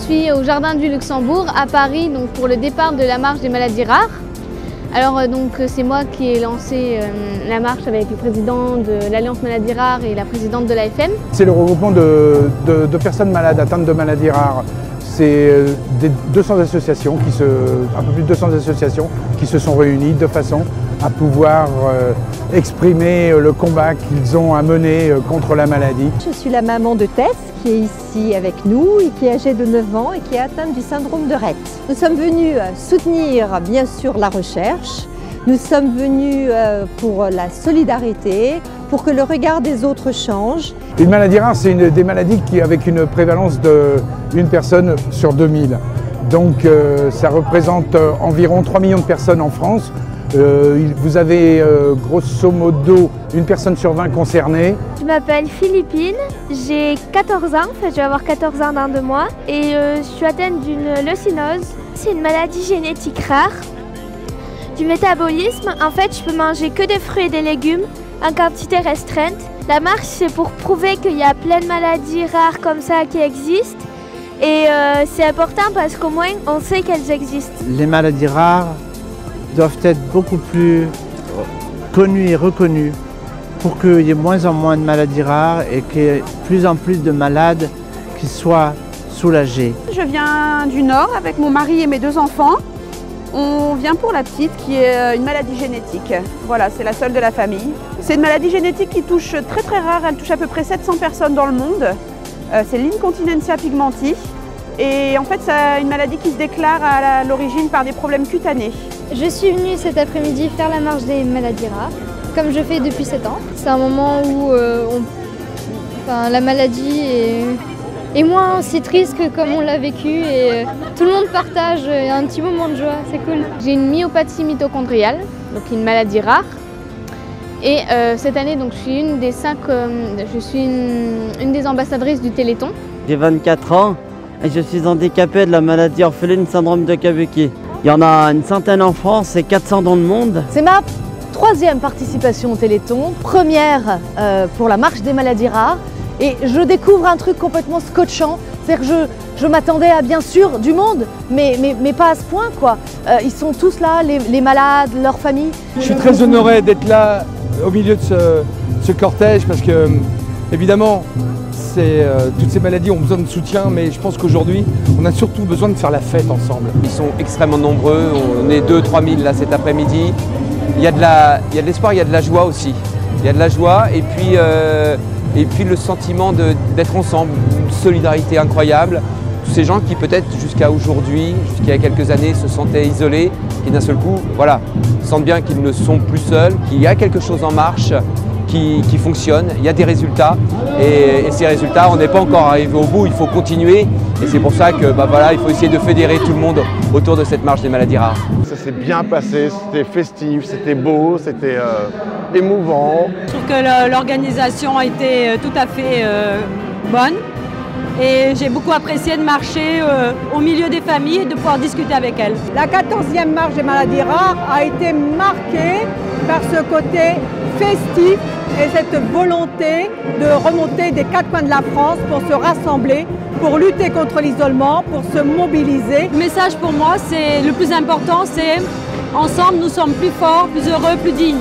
suis au Jardin du Luxembourg à Paris donc pour le départ de la marche des maladies rares. Alors c'est moi qui ai lancé la marche avec le président de l'Alliance Maladies Rares et la présidente de l'AFM. C'est le regroupement de personnes malades atteintes de maladies rares. C'est des 200 associations, un peu plus de 200 associations qui se sont réunies de façon à pouvoir exprimer le combat qu'ils ont à mener contre la maladie. Je suis la maman de Tess qui est ici avec nous et qui est âgée de 9 ans et qui est atteinte du syndrome de Rett. Nous sommes venus soutenir bien sûr la recherche, nous sommes venus pour la solidarité, pour que le regard des autres change. Une maladie rare, c'est une des maladies avec une prévalence d'une personne sur 2000. Donc ça représente environ 3 millions de personnes en France. Vous avez grosso modo une personne sur 20 concernée. Je m'appelle Philippine, j'ai 14 ans, je vais avoir 14 ans dans 2 mois et je suis atteinte d'une leucinose. C'est une maladie génétique rare. Du métabolisme, en fait je peux manger que des fruits et des légumes en quantité restreinte. La marche c'est pour prouver qu'il y a plein de maladies rares comme ça qui existent et c'est important parce qu'au moins on sait qu'elles existent. Les maladies rares doivent être beaucoup plus connues et reconnues pour qu'il y ait moins en moins de maladies rares et qu'il y ait plus en plus de malades qui soient soulagés. Je viens du Nord avec mon mari et mes 2 enfants. On vient pour la petite qui est une maladie génétique. Voilà, c'est la seule de la famille. C'est une maladie génétique qui touche très rare, elle touche à peu près 700 personnes dans le monde. C'est l'incontinentia pigmenti. Et en fait, c'est une maladie qui se déclare à l'origine par des problèmes cutanés. Je suis venue cet après-midi faire la marche des maladies rares, comme je fais depuis 7 ans. C'est un moment où la maladie est moins si triste que comme on l'a vécu et tout le monde partage un petit moment de joie, c'est cool. J'ai une myopathie mitochondriale, donc une maladie rare. Et cette année, donc, je suis une des 5, je suis une des ambassadrices du Téléthon. J'ai 24 ans et je suis handicapé de la maladie orpheline syndrome de Kabuki. Il y en a une centaine en France et 400 dans le monde. C'est ma 3e participation au Téléthon, première pour la marche des maladies rares. Et je découvre un truc complètement scotchant. C'est-à-dire que je m'attendais à bien sûr du monde, mais pas à ce point quoi. Ils sont tous là, les malades, leurs familles. Je suis très honoré d'être là au milieu de ce cortège parce que évidemment toutes ces maladies ont besoin de soutien, mais je pense qu'aujourd'hui on a surtout besoin de faire la fête ensemble. Ils sont extrêmement nombreux, on est 2-3 000 là cet après-midi. Il y a de l'espoir, il y a de la joie aussi. Il y a de la joie et puis le sentiment d'être ensemble, une solidarité incroyable. Tous ces gens qui peut-être jusqu'à aujourd'hui, jusqu'à quelques années, se sentaient isolés, qui d'un seul coup, voilà, sentent bien qu'ils ne sont plus seuls, qu'il y a quelque chose en marche, qui fonctionne, il y a des résultats et ces résultats, on n'est pas encore arrivé au bout, il faut continuer et c'est pour ça que voilà, il faut essayer de fédérer tout le monde autour de cette marche des maladies rares. Ça s'est bien passé, c'était festif, c'était beau, c'était émouvant. Je trouve que l'organisation a été tout à fait bonne et j'ai beaucoup apprécié de marcher au milieu des familles et de pouvoir discuter avec elles. La 14e marche des maladies rares a été marquée par ce côté festif et cette volonté de remonter des 4 coins de la France pour se rassembler, pour lutter contre l'isolement, pour se mobiliser. Le message pour moi, c'est le plus important, c'est ensemble nous sommes plus forts, plus heureux, plus dignes.